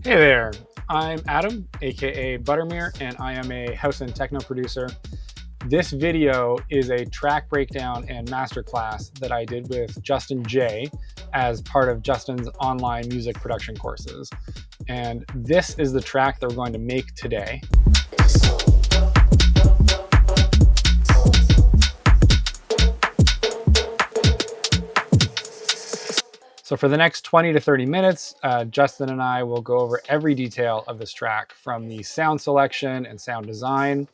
Hey there, I'm Adam, aka Buttermere, and I am a house and techno producer. This video is a track breakdown and masterclass that I did with Justin J as part of Justin's online music production courses. And this is the track that we're going to make today. So for the next 20 to 30 minutes, Justin and I will go over every detail of this track, from the sound selection and sound design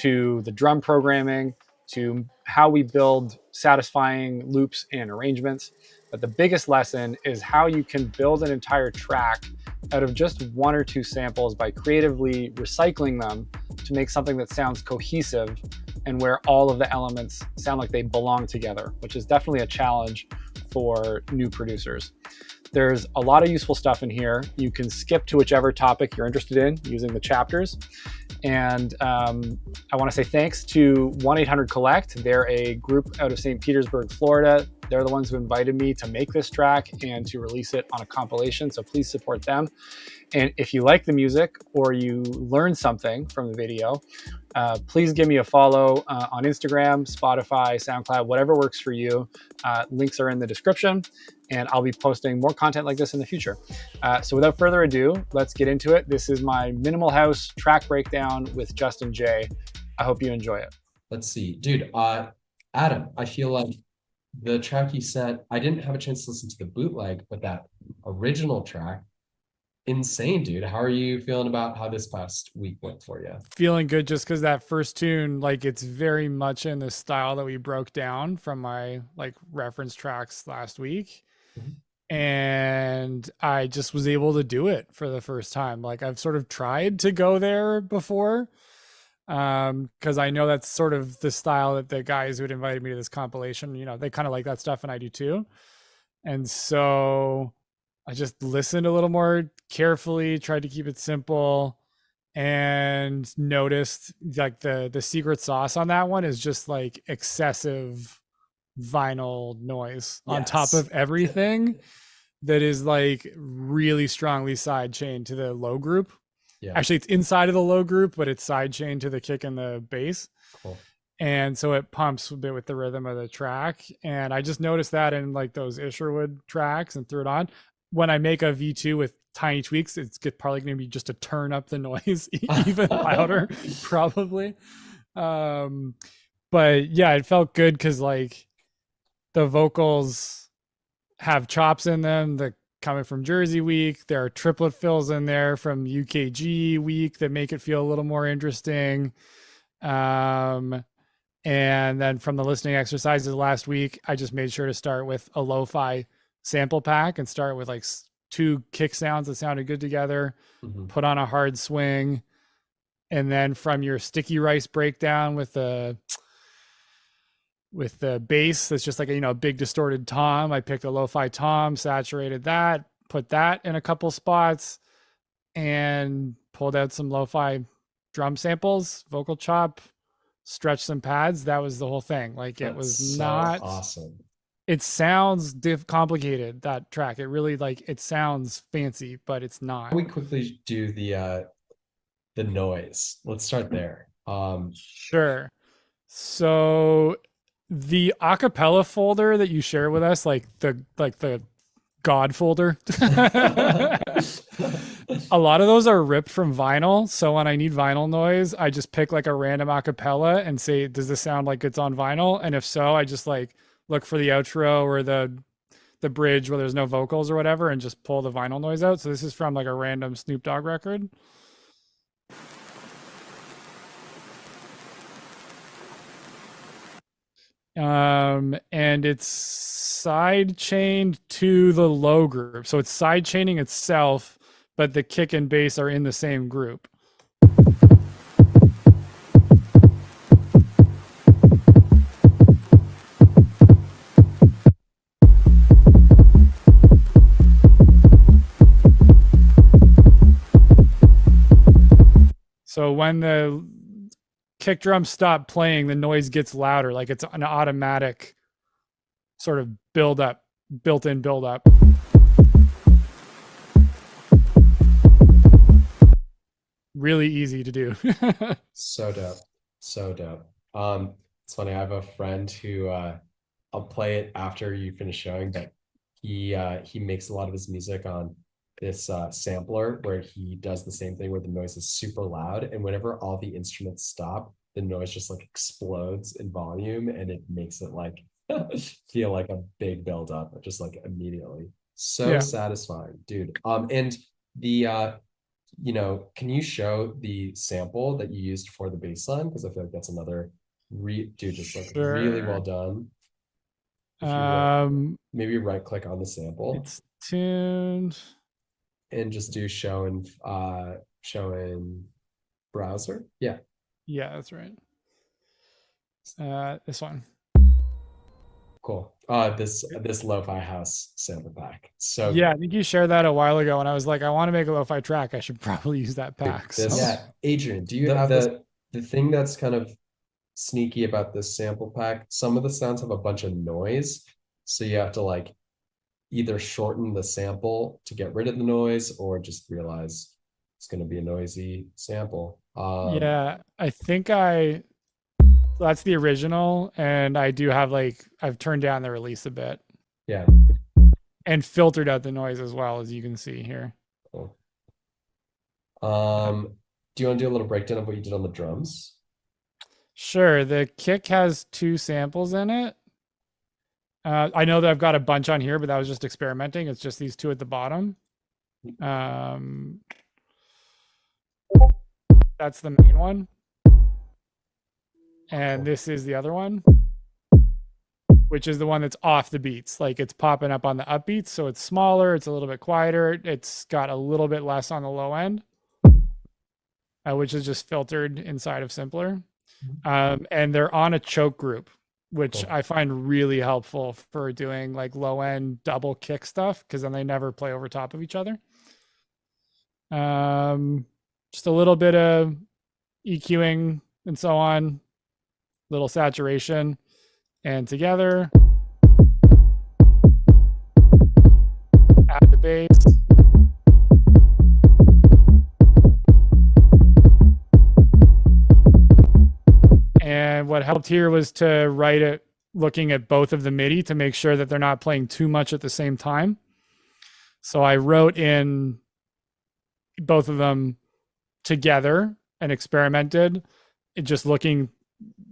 to the drum programming to how we build satisfying loops and arrangements. But the biggest lesson is how you can build an entire track out of just one or two samples by creatively recycling them to make something that sounds cohesive and where all of the elements sound like they belong together, which is definitely a challenge for new producers. There's a lot of useful stuff in here. You can skip to whichever topic you're interested in using the chapters. And I want to say thanks to 1-800-COLLECT. They're a group out of St. Petersburg, Florida. They're the ones who invited me to make this track and to release it on a compilation, so please support them. And if you like the music or you learn something from the video, please give me a follow on Instagram, Spotify, SoundCloud, whatever works for you. Links are in the description, and I'll be posting more content like this in the future. So without further ado, let's get into it. This is my Minimal House track breakdown with Justin J. I hope you enjoy it. Let's see. Dude, Adam, I feel like the track you sent, I didn't have a chance to listen to the bootleg, but that original track, insane, dude. How are you feeling about how this past week went for you? Feeling good, just because that first tune, like, it's very much in the style that we broke down from my reference tracks last week. Mm-hmm. And I just was able to do it for the first time. Like, I've sort of tried to go there before, because I know that's sort of the style that the guys who had invited me to this compilation, you know, they kind of like that stuff, and I do too. And so I just listened a little more carefully, tried to keep it simple, and noticed like the secret sauce on that one is just like excessive vinyl noise on top of everything that is like really strongly side chained to the low group. Yeah. Actually, it's inside of the low group, but it's side chained to the kick and the bass. Cool. And so it pumps a bit with the rhythm of the track. And I just noticed that in like those Isherwood tracks and threw it on. When I make a V2 with tiny tweaks, it's probably going to be just to turn up the noise even louder, probably. But yeah, it felt good because like the vocals have chops in them that coming from Jersey week. There are triplet fills in there from UKG week that make it feel a little more interesting. And then from the listening exercises last week, I just made sure to start with a lo-fi sample pack and start with like two kick sounds that sounded good together, put on a hard swing. And then from your sticky rice breakdown with the bass, that's just like a big distorted tom, I picked a lo-fi tom, saturated that, put that in a couple spots, and pulled out some lo-fi drum samples, vocal chop, stretched some pads. That was the whole thing. Like, it was not awesome. It sounds complicated, that track. It really, like, it sounds fancy, but it's not. We quickly do the noise. Let's start there. Sure. So the acapella folder that you share with us, like the God folder, a lot of those are ripped from vinyl. So when I need vinyl noise, I just pick like a random acapella and say, does this sound like it's on vinyl? And if so, I just like look for the outro or the bridge where there's no vocals or whatever, and just pull the vinyl noise out. So this is from like a random Snoop Dogg record. And it's side chained to the low group. So it's side chaining itself, but the kick and bass are in the same group. So when the kick drum stop playing, the noise gets louder. Like, it's an automatic sort of built-in build-up. really easy to do. So dope. So dope. It's funny, I have a friend who I'll play it after you finish showing, but he makes a lot of his music on this sampler where he does the same thing where the noise is super loud, and whenever all the instruments stop, the noise just like explodes in volume, and it makes it like feel like a big buildup just like immediately. So Yeah. satisfying, dude. And the can you show the sample that you used for the bass line? Because I feel like that's another dude, just like really well done. If you maybe right click on the sample, it's tuned, and just do show in browser. Yeah, yeah, that's right. This one. cool. This lo-fi house sample pack. So yeah, I think you shared that a while ago, and I was like, I want to make a lo-fi track. I should probably use that pack. this, yeah, Adrian, do you have the thing that's kind of sneaky about this sample pack? Some of the sounds have a bunch of noise, so you have to like either shorten the sample to get rid of the noise or just realize it's going to be a noisy sample. Yeah, I think that's the original, and I do have like I've turned down the release a bit. Yeah. And filtered out the noise as well, as you can see here. Cool. Do you want to do a little breakdown of what you did on the drums? Sure. The kick has 2 samples in it. I know that I've got a bunch on here, but that was just experimenting. It's just these 2 at the bottom. That's the main one. And this is the other one, which is the one that's off the beats. Like it's popping up on the upbeats. So it's smaller. It's a little bit quieter. It's got a little bit less on the low end, which is just filtered inside of Simpler. And they're on a choke group, which I find really helpful for doing like low end double kick stuff, because then they never play over top of each other. Just a little bit of EQing and so on, little saturation, and together add the bass. And what helped here was to write it looking at both of the MIDI to make sure that they're not playing too much at the same time. So I wrote in both of them together and experimented, just looking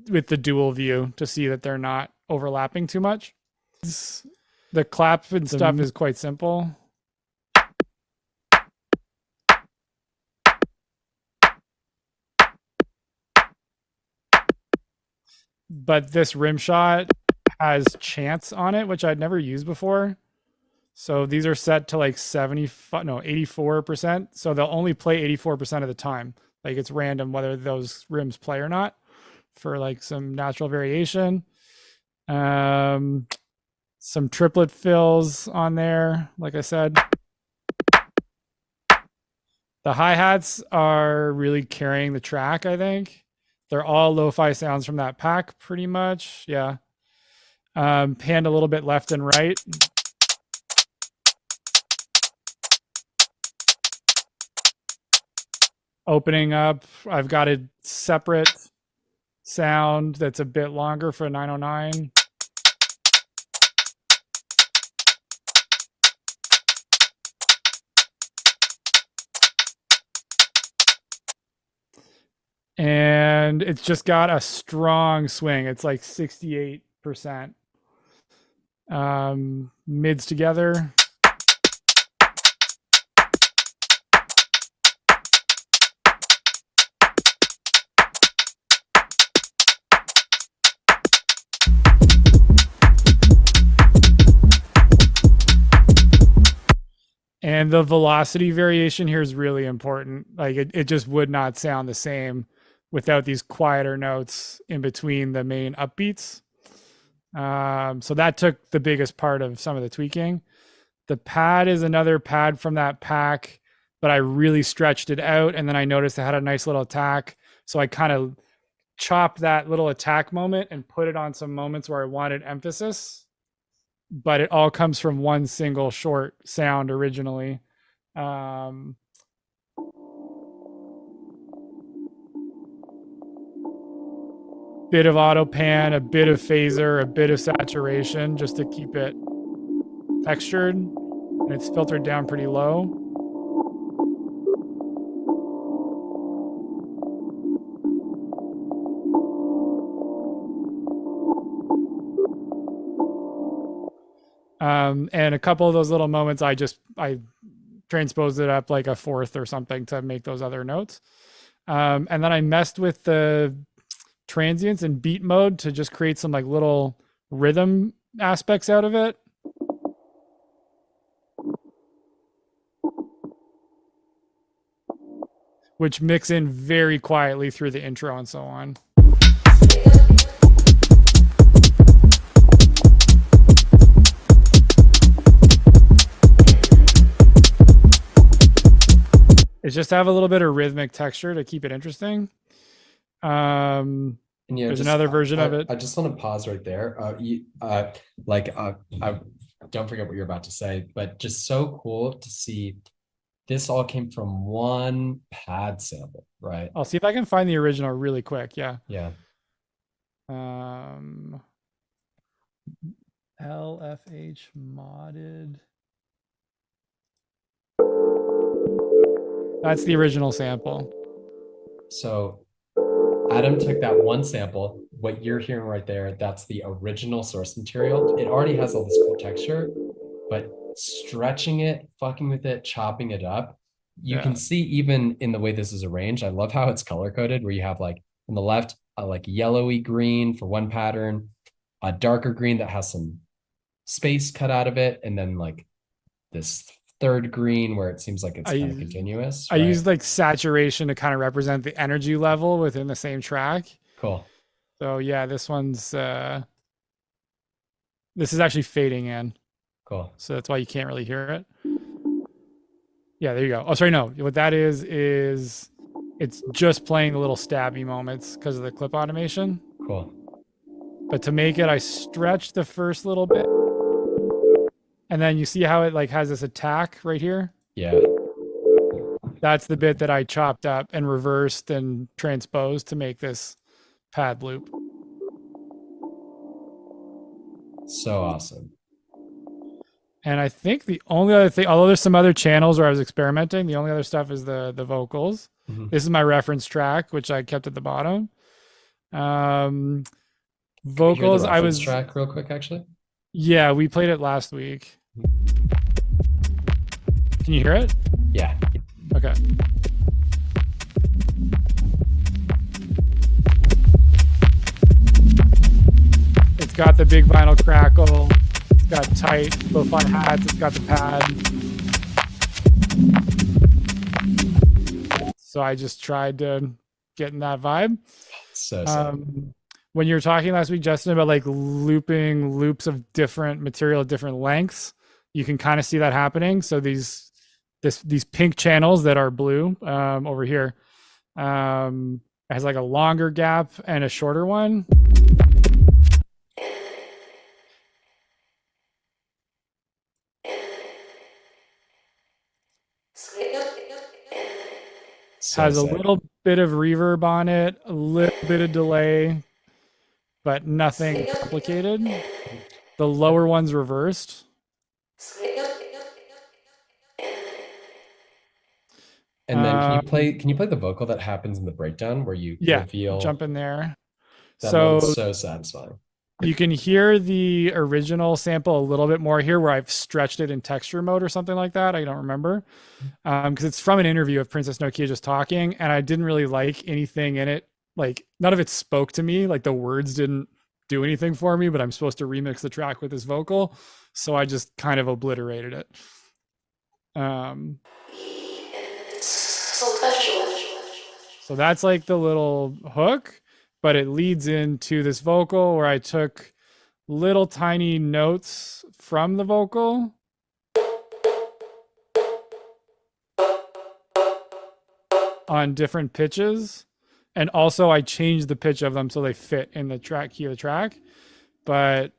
with the dual view to see that they're not overlapping too much. The clap and stuff is quite simple. But this rim shot has chants on it, which I'd never used before. So these are set to like 84%. So they'll only play 84% of the time. Like it's random whether those rims play or not, for like some natural variation. Some triplet fills on there, like I said. The hi-hats are really carrying the track, I think. They're all lo-fi sounds from that pack, pretty much. Yeah. Panned a little bit left and right. Opening up, I've got a separate sound that's a bit longer for 909. And it's just got a strong swing. It's like 68%. Mids together. And the velocity variation here is really important. Like it just would not sound the same without these quieter notes in between the main upbeats. So that took the biggest part of some of the tweaking. The pad is another pad from that pack, but I really stretched it out, and then I noticed it had a nice little attack. So I kind of chopped that little attack moment and put it on some moments where I wanted emphasis. But it all comes from one single short sound originally. bit of auto pan, a bit of phaser, a bit of saturation, just to keep it textured, and it's filtered down pretty low. And a couple of those little moments, I transposed it up like a fourth or something to make those other notes. And then I messed with the transients in beat mode to just create some like little rhythm aspects out of it. Which mix in very quietly through the intro and so on. It's just to have a little bit of rhythmic texture to keep it interesting. And yeah, There's another version of it. I just want to pause right there. Don't forget what you're about to say, but just so cool to see this all came from one pad sample, right? I'll see if I can find the original really quick. Yeah. Yeah. LFH modded. That's the original sample. So Adam took that one sample. What you're hearing right there, that's the original source material. It already has all this cool texture, but stretching it, fucking with it, chopping it up, you can see even in the way this is arranged. I love how it's color coded, where you have like on the left, a like yellowy green for one pattern, a darker green that has some space cut out of it, and then like this third green where it seems like it's kind of continuous. I used like saturation to kind of represent the energy level within the same track. Cool. So yeah, this one's this is actually fading in. Cool. So that's why you can't really hear it. Yeah, there you go. Oh, sorry, no. What that is it's just playing the little stabby moments because of the clip automation. Cool. But to make it, I stretched the first little bit. And then you see how it like has this attack right here? Yeah. That's the bit that I chopped up and reversed and transposed to make this pad loop. So awesome. And I think the only other thing, although there's some other channels where I was experimenting, the only other stuff is the vocals. Mm-hmm. This is my reference track, which I kept at the bottom. Vocals, I was track real quick, actually. Yeah, we played it last week. Can you hear it? Yeah. Okay. It's got the big vinyl crackle. It's got tight, both on hats. It's got the pad. So I just tried to get in that vibe. So when you were talking last week, Justin, about like looping loops of different material at different lengths, you can kind of see that happening. So these pink channels that are blue over here has like a longer gap and a shorter one. Has a little bit of reverb on it, a little bit of delay, but nothing complicated. The lower one's reversed. And then can you play the vocal that happens in the breakdown where you reveal? Jump in there. That one's so satisfying. You can hear the original sample a little bit more here where I've stretched it in texture mode or something like that. I don't remember. Because it's from an interview of Princess Nokia just talking, and I didn't really like anything in it. Like none of it spoke to me. Like the words didn't do anything for me, but I'm supposed to remix the track with this vocal. So I just kind of obliterated it. So that's like the little hook. But it leads into this vocal where I took little tiny notes from the vocal. On different pitches. And also I changed the pitch of them so they fit in the track key of the track. But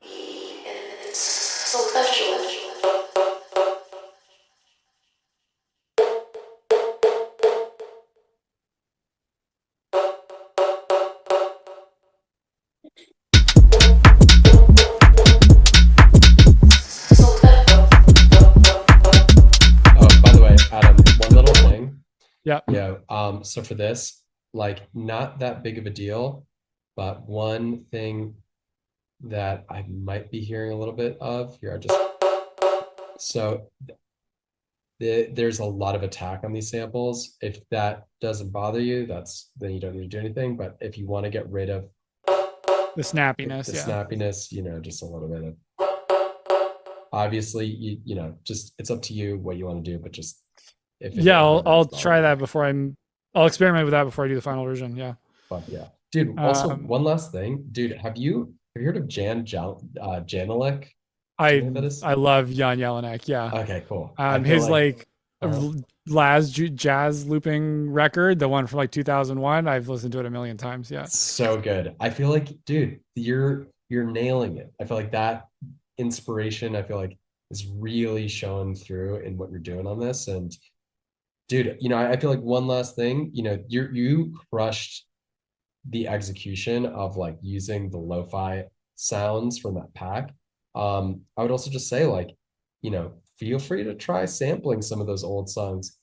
Yeah. Yeah. So for this, like not that big of a deal, but one thing that I might be hearing a little bit of here, so there's a lot of attack on these samples. If that doesn't bother you, then you don't need to do anything. But if you want to get rid of The snappiness. the Yeah. snappiness, just a little bit of, obviously, just it's up to you what you want to do, but just if it, Yeah, if I'll it's try bothering that I'll experiment with that before I do the final version. Yeah. But yeah, dude. Also, one last thing, dude. Have you heard of Jelinek? Do you know who that is? I love Jan Jelinek. Yeah. Okay, cool. I feel His like, uh, last jazz looping record, the one from like 2001, I've listened to it a million times. Yeah. so good. I feel like, dude, you're nailing it. I feel like that inspiration, I feel like, is really showing through in what you're doing on this. And dude, I feel like one last thing, you crushed the execution of like using the lo-fi sounds from that pack. I would also just say like, feel free to try sampling some of those old songs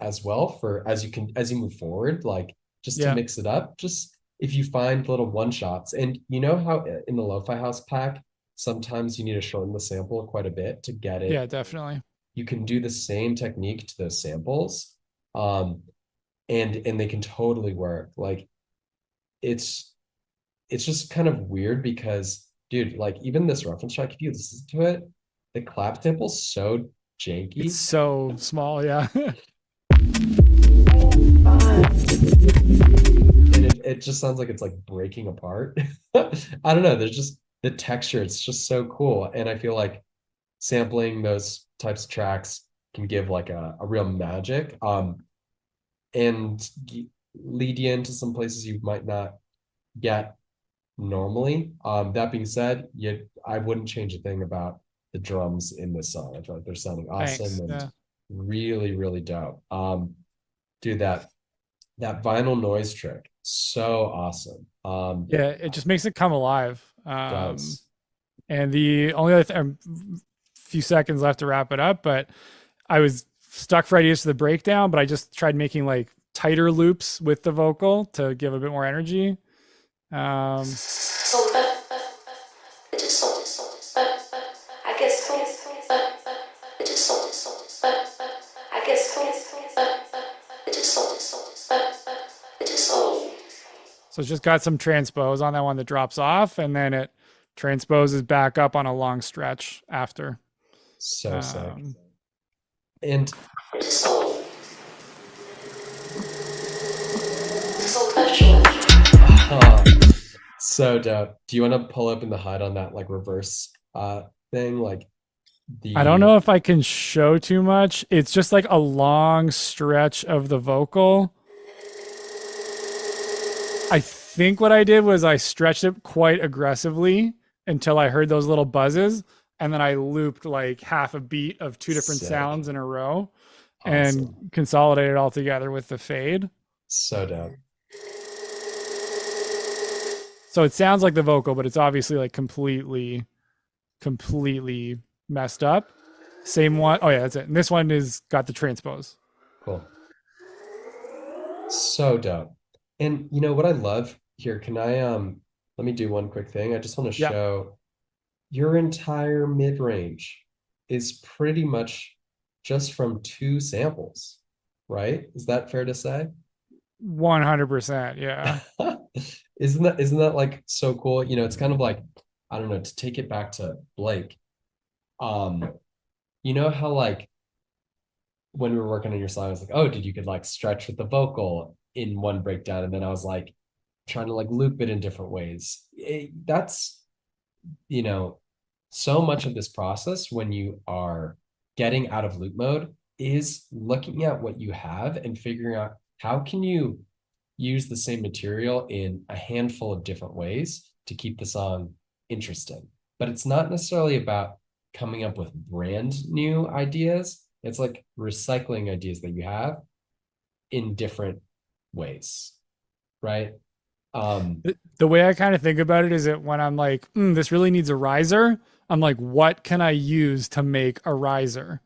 as well for as you move forward, like just to Yeah. mix it up. Just if you find little one shots, and you know how in the lo-fi house pack, sometimes you need to shorten the sample quite a bit to get it. Yeah, definitely. You can do the same technique to those samples. Um, and they can totally work. Like it's it's just kind of weird because, dude, like even this reference track, if you listen to it, the clap sample's so It's janky. so small. Yeah. And it just sounds like it's like breaking apart. I don't know. There's just the texture, it's just so cool. And I feel like sampling those types of tracks can give like a real magic. And lead you into some places you might not get normally. That being said, I wouldn't change a thing about the drums in this song. I feel like they're sounding awesome Thanks. and Yeah. really, really dope. Dude, that vinyl noise trick, so awesome. Yeah. It just makes it come alive. Does. And the only other few seconds left to wrap it up, but I was stuck for ideas for the breakdown, but I just tried making like tighter loops with the vocal to give a bit more energy. I So it's just got some transpose on that one that drops off, and then it transposes back up on a long stretch after. So sick. And so dope. Do you want to pull up in the HUD on that like reverse thing? Like I don't know if I can show too much. It's just like a long stretch of the vocal. I think what I did was I stretched it quite aggressively until I heard those little buzzes, and then I looped like half a beat of two different sounds in a row and consolidated all together with the fade. So dope. So it sounds like the vocal, but it's obviously like completely messed up. Same one. Oh yeah, that's it. And this one is got the transpose. Cool. So dope. And you know what I love here? Can I let me do one quick thing. I just want to show your entire mid-range is pretty much just from 2 samples, right? Is that fair to say? 100%. Yeah. Isn't that like so cool? It's kind of like, I don't know, to take it back to Blake. You know how like when we were working on your song, I was like, oh, you could like stretch with the vocal in one breakdown, and then I was like trying to like loop it in different ways. That's so much of this process when you are getting out of loop mode is looking at what you have and figuring out how can you use the same material in a handful of different ways to keep the song interesting. But it's not necessarily about coming up with brand new ideas. It's like recycling ideas that you have in different ways, right? The way I kind of think about it is that when I'm like, this really needs a riser, I'm like, what can I use to make a riser?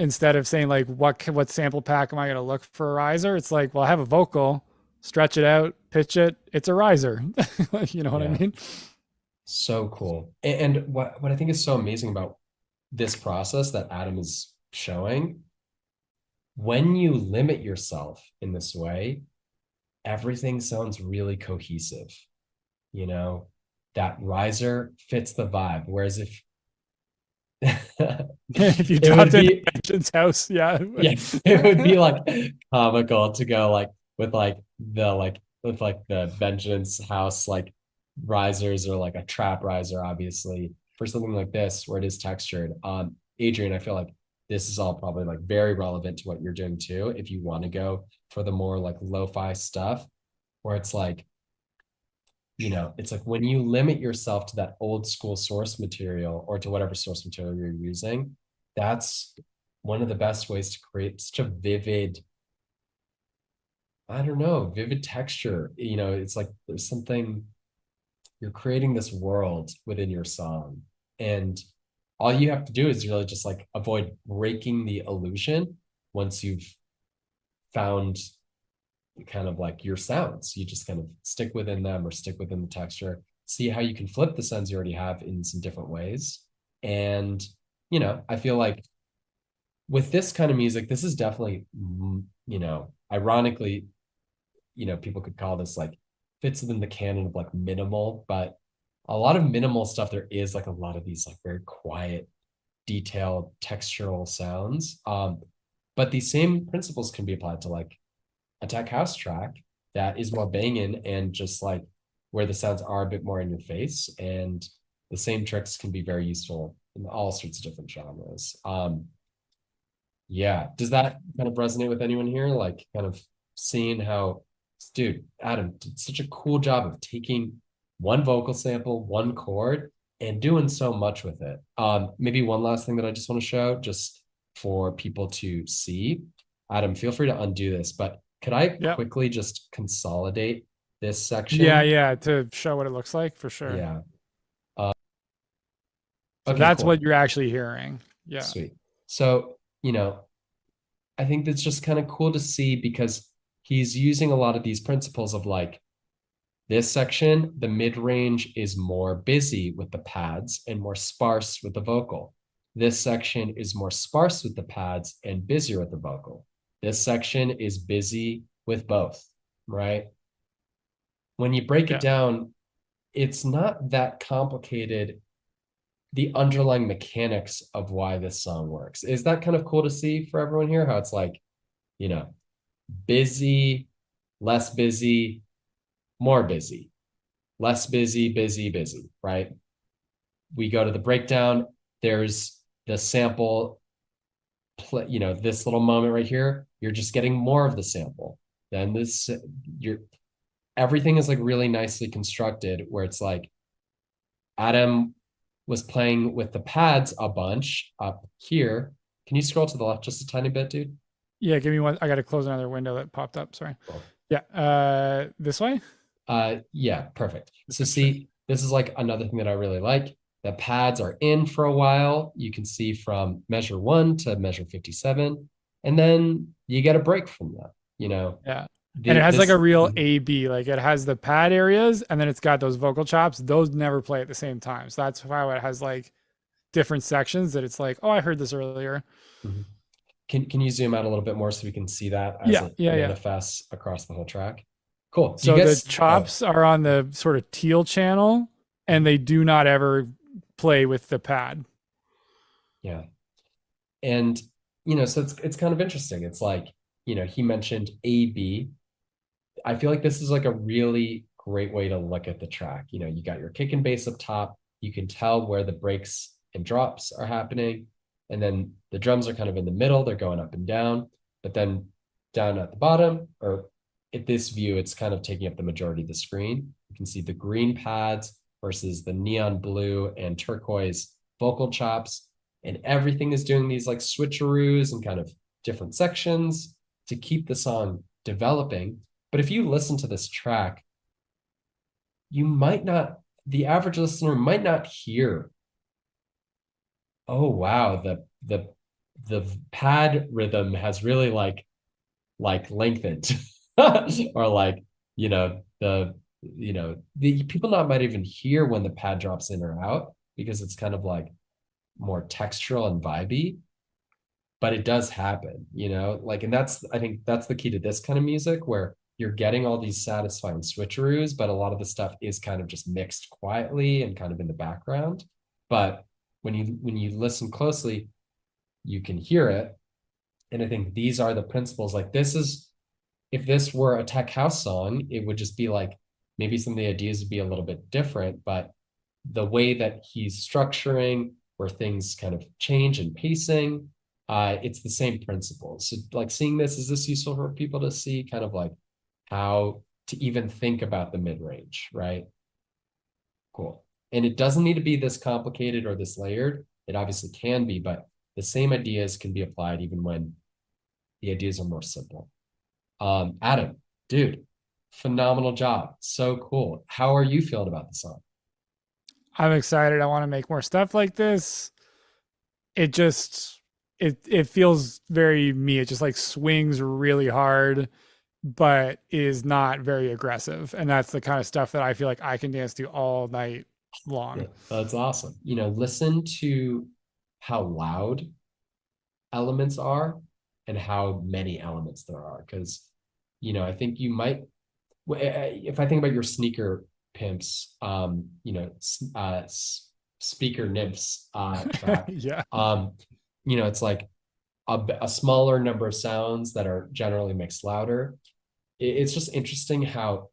instead of saying like, what sample pack am I going to look for a riser? It's like, well, I have a vocal, stretch it out, pitch it. It's a riser. You know what I Yeah. mean? So cool. And what I think is so amazing about this process that Adam is showing, when you limit yourself in this way, everything sounds really cohesive. You know, that riser fits the vibe. Whereas if If you it would dropped into be, Benjamin's house, yeah. yeah, it would be like comical to go like with the vengeance house like risers, or like a trap riser, obviously, for something like this where it is textured. Adrian, I feel like this is all probably like very relevant to what you're doing too, if you want to go for the more like lo-fi stuff, where it's like, it's like when you limit yourself to that old school source material, or to whatever source material you're using, that's one of the best ways to create such a vivid, I don't know, vivid texture. It's like there's something, you're creating this world within your song. And all you have to do is really just like avoid breaking the illusion once you've found kind of like your sounds. You just kind of stick within them, or stick within the texture, see how you can flip the sounds you already have in some different ways. And, I feel like with this kind of music, this is definitely, ironically, people could call this like fits within the canon of like minimal, but a lot of minimal stuff, there is like a lot of these like very quiet, detailed, textural sounds. But these same principles can be applied to like a tech house track that is more banging, and just like where the sounds are a bit more in your face. And the same tricks can be very useful in all sorts of different genres. Yeah. Does that kind of resonate with anyone here? Like kind of seeing how, dude, Adam did such a cool job of taking one vocal sample, one chord, and doing so much with it. Maybe one last thing that I just want to show, just for people to see. Adam, feel free to undo this, but could I quickly just consolidate this section? Yeah, to show what it looks like, for sure. Yeah. So okay, that's cool. what you're actually hearing. Yeah. Sweet. So, I think that's just kind of cool to see, because he's using a lot of these principles of like, this section, the mid-range is more busy with the pads and more sparse with the vocal. This section is more sparse with the pads and busier with the vocal. This section is busy with both, right? When you break it down, it's not that complicated, the underlying mechanics of why this song works. Is that kind of cool to see for everyone here? How it's like, busy, less busy, more busy, less busy, busy, busy, right? We go to the breakdown. There's the sample, this little moment right here, you're just getting more of the sample. Then everything is like really nicely constructed, where it's like Adam was playing with the pads a bunch up here. Can you scroll to the left just a tiny bit, dude? Yeah, give me one. I got to close another window that popped up. Sorry. Cool. Yeah. This way? Yeah, perfect. So see, this is like another thing that I really like. The pads are in for a while. You can see from measure 1 to measure 57. And then you get a break from that, Yeah. And it has like a real A-B, like it has the pad areas, and then it's got those vocal chops. Those never play at the same time. So that's why it has like different sections that it's like, oh, I heard this earlier. Mm-hmm. Can you zoom out a little bit more so we can see that as it manifests across the whole track? Cool. So the chops are on the sort of teal channel, and they do not ever play with the pad. Yeah. And, so it's kind of interesting. It's like, he mentioned A-B. I feel like this is like a really great way to look at the track. You got your kick and bass up top. You can tell where the breaks and drops are happening. And then the drums are kind of in the middle. They're going up and down. But then down at the bottom, or at this view, it's kind of taking up the majority of the screen. You can see the green pads versus the neon blue and turquoise vocal chops. And everything is doing these like switcheroos and kind of different sections to keep the song developing. But if you listen to this track, the average listener might not hear, oh wow, the the pad rhythm has really like lengthened or like, the people not might even hear when the pad drops in or out because it's kind of like more textural and vibey, but it does happen, like, and I think that's the key to this kind of music where you're getting all these satisfying switcheroos, but a lot of the stuff is kind of just mixed quietly and kind of in the background. But when you listen closely, you can hear it. And I think these are the principles. Like if this were a tech house song, it would just be like, maybe some of the ideas would be a little bit different, but the way that he's structuring, where things kind of change and pacing, it's the same principles. So like seeing this, is this useful for people to see kind of like how to even think about the mid-range, right? Cool. And it doesn't need to be this complicated or this layered. It obviously can be, but the same ideas can be applied even when the ideas are more simple. Adam, dude, phenomenal job. So cool. How are you feeling about the song? I'm excited. I want to make more stuff like this. It just it feels very me. It just like swings really hard, but is not very aggressive. And that's the kind of stuff that I feel like I can dance to all night long. Yeah, that's awesome. Listen to how loud elements are and how many elements there are. Because, I think you might, if I think about your sneaker pimps, speaker nymphs track, Yeah. it's like a smaller number of sounds that are generally mixed louder. It's just interesting how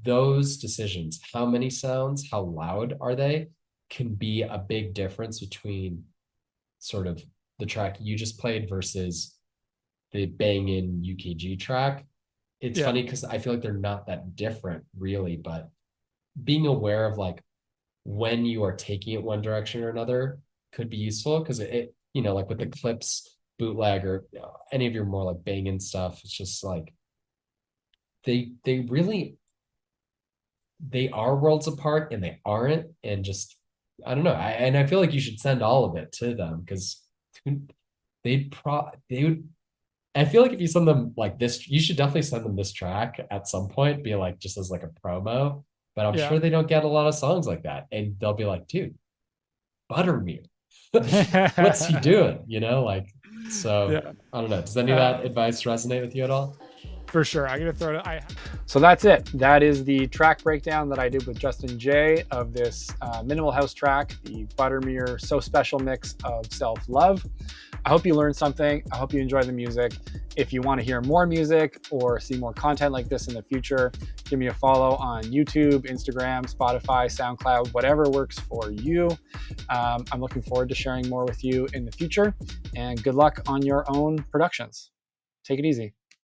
those decisions, how many sounds, how loud are they, can be a big difference between sort of the track you just played versus the bangin' UKG track. It's funny because I feel like they're not that different really, but being aware of like when you are taking it one direction or another could be useful because it like with the Clips bootleg or any of your more like banging stuff, it's just like they are worlds apart and they aren't, and just I don't know. I feel like you should send all of it to them because they would. I feel like if you send them like this, you should definitely send them this track at some point, be like just as like a promo. But I'm sure they don't get a lot of songs like that, and they'll be like, dude, Buttermere, what's he doing? Like so. I don't know. Does any of that advice resonate with you at all? For sure. I'm going to throw it. So that's it. That is the track breakdown that I did with Justin J of this minimal house track, the Buttermere So Special mix of Self-Love. I hope you learned something. I hope you enjoy the music. If you want to hear more music or see more content like this in the future, give me a follow on YouTube, Instagram, Spotify, SoundCloud, whatever works for you. I'm looking forward to sharing more with you in the future, and good luck on your own productions. Take it easy.